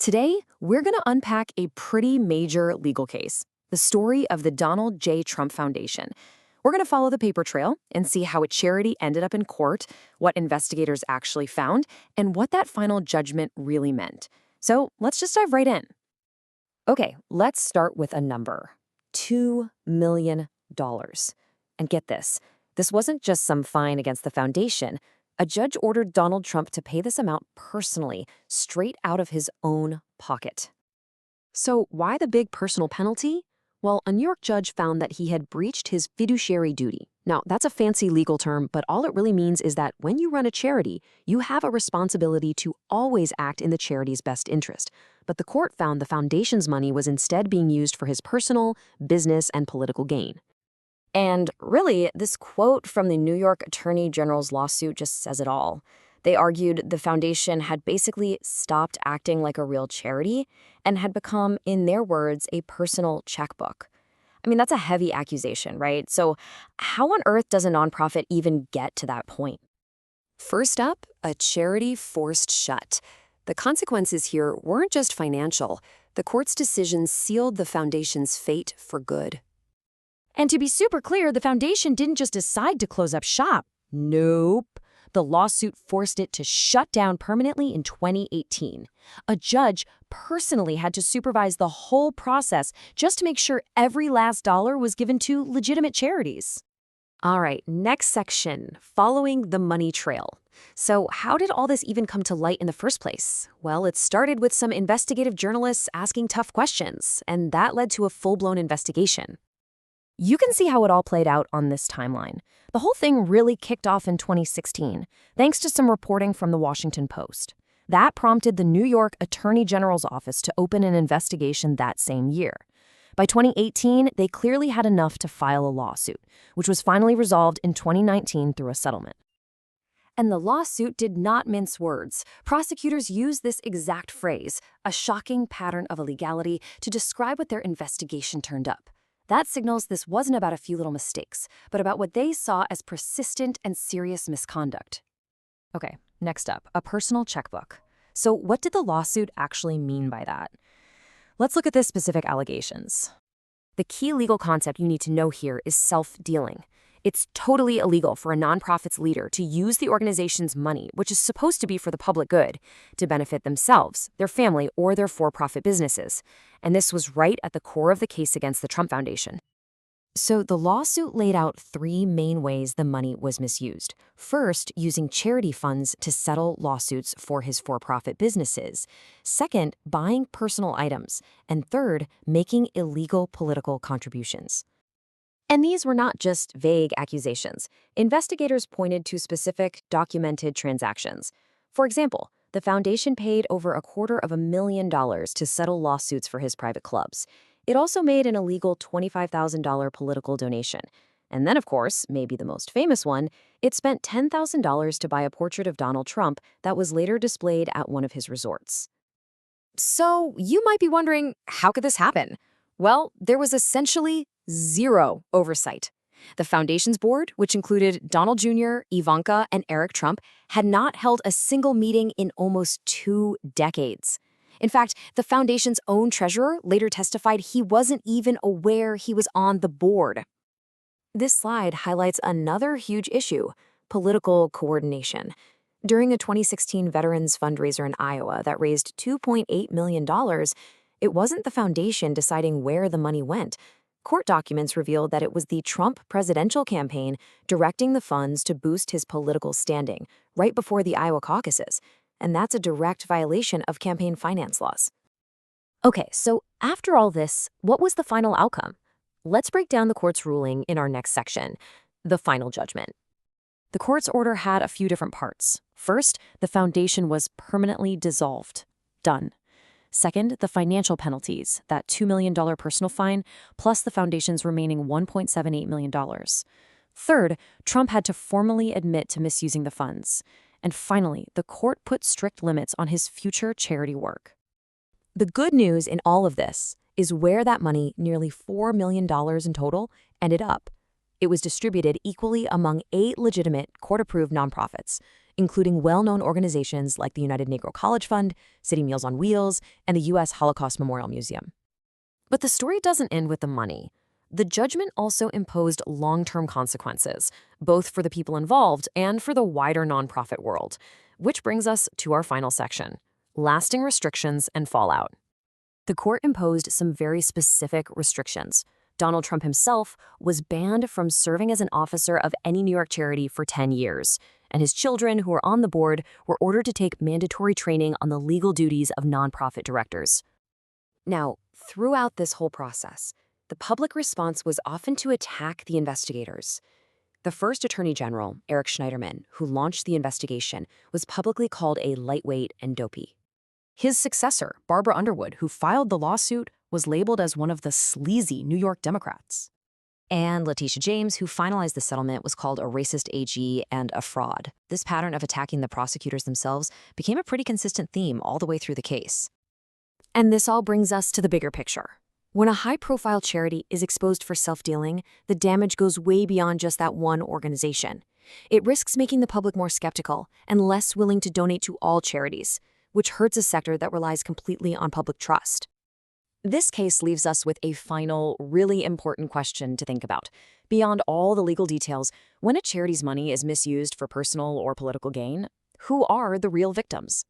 Today, we're going to unpack a pretty major legal case, the story of the Donald J. Trump Foundation. We're going to follow the paper trail and see how a charity ended up in court, what investigators actually found, and what that final judgment really meant. So let's just dive right in. Okay, let's start with a number. $2 million. And get this wasn't just some fine against the foundation. A judge ordered Donald Trump to pay this amount personally, straight out of his own pocket. So why the big personal penalty? Well, a New York judge found that he had breached his fiduciary duty. Now, that's a fancy legal term, but all it really means is that when you run a charity, you have a responsibility to always act in the charity's best interest. But the court found the foundation's money was instead being used for his personal, business, and political gain. And really, this quote from the New York Attorney General's lawsuit just says it all. They argued the foundation had basically stopped acting like a real charity and had become, in their words, a personal checkbook. I mean, that's a heavy accusation, right? So how on earth does a nonprofit even get to that point? First up, a charity forced shut. The consequences here weren't just financial. The court's decision sealed the foundation's fate for good. And to be super clear, the foundation didn't just decide to close up shop. Nope. The lawsuit forced it to shut down permanently in 2018. A judge personally had to supervise the whole process just to make sure every last dollar was given to legitimate charities. All right, next section, following the money trail. So how did all this even come to light in the first place? Well, it started with some investigative journalists asking tough questions, and that led to a full-blown investigation. You can see how it all played out on this timeline. The whole thing really kicked off in 2016, thanks to some reporting from the Washington Post. That prompted the New York Attorney General's office to open an investigation that same year. By 2018, they clearly had enough to file a lawsuit, which was finally resolved in 2019 through a settlement. And the lawsuit did not mince words. Prosecutors used this exact phrase, a shocking pattern of illegality, to describe what their investigation turned up. That signals this wasn't about a few little mistakes, but about what they saw as persistent and serious misconduct. Okay, next up, a personal checkbook. So what did the lawsuit actually mean by that? Let's look at the specific allegations. The key legal concept you need to know here is self-dealing. It's totally illegal for a nonprofit's leader to use the organization's money, which is supposed to be for the public good, to benefit themselves, their family, or their for-profit businesses. And this was right at the core of the case against the Trump Foundation. So the lawsuit laid out three main ways the money was misused. First, using charity funds to settle lawsuits for his for-profit businesses. Second, buying personal items. And third, making illegal political contributions. And these were not just vague accusations. Investigators pointed to specific, documented transactions. For example, the foundation paid over $250,000 to settle lawsuits for his private clubs. It also made an illegal $25,000 political donation. And then, of course, maybe the most famous one, it spent $10,000 to buy a portrait of Donald Trump that was later displayed at one of his resorts. So you might be wondering, how could this happen? Well, there was essentially zero oversight. The foundation's board, which included Donald Jr., Ivanka, and Eric Trump, had not held a single meeting in almost 2 decades. In fact, the foundation's own treasurer later testified he wasn't even aware he was on the board. This slide highlights another huge issue: political coordination. During a 2016 Veterans fundraiser in Iowa that raised $2.8 million, it wasn't the foundation deciding where the money went. Court documents revealed that it was the Trump presidential campaign directing the funds to boost his political standing right before the Iowa caucuses, and that's a direct violation of campaign finance laws. Okay, so after all this, what was the final outcome? Let's break down the court's ruling in our next section, the final judgment. The court's order had a few different parts. First, the foundation was permanently dissolved. Done. Second, the financial penalties, that $2 million personal fine, plus the foundation's remaining $1.78 million. Third, Trump had to formally admit to misusing the funds. And finally, the court put strict limits on his future charity work. The good news in all of this is where that money, nearly $4 million in total, ended up. It was distributed equally among 8 legitimate, court-approved nonprofits. including well-known organizations like the United Negro College Fund, City Meals on Wheels, and the U.S. Holocaust Memorial Museum. But the story doesn't end with the money. The judgment also imposed long-term consequences, both for the people involved and for the wider nonprofit world. Which brings us to our final section: lasting restrictions and fallout. The court imposed some very specific restrictions. Donald Trump himself was banned from serving as an officer of any New York charity for 10 years, and his children, who were on the board, were ordered to take mandatory training on the legal duties of nonprofit directors. Now, throughout this whole process, the public response was often to attack the investigators. The first Attorney General, Eric Schneiderman, who launched the investigation, was publicly called a lightweight and dopey. His successor, Barbara Underwood, who filed the lawsuit, was labeled as one of the sleazy New York Democrats. And Letitia James, who finalized the settlement, was called a racist AG and a fraud. This pattern of attacking the prosecutors themselves became a pretty consistent theme all the way through the case. And this all brings us to the bigger picture. When a high-profile charity is exposed for self-dealing, the damage goes way beyond just that one organization. It risks making the public more skeptical and less willing to donate to all charities, which hurts a sector that relies completely on public trust. This case leaves us with a final, really important question to think about. Beyond all the legal details, when a charity's money is misused for personal or political gain, who are the real victims?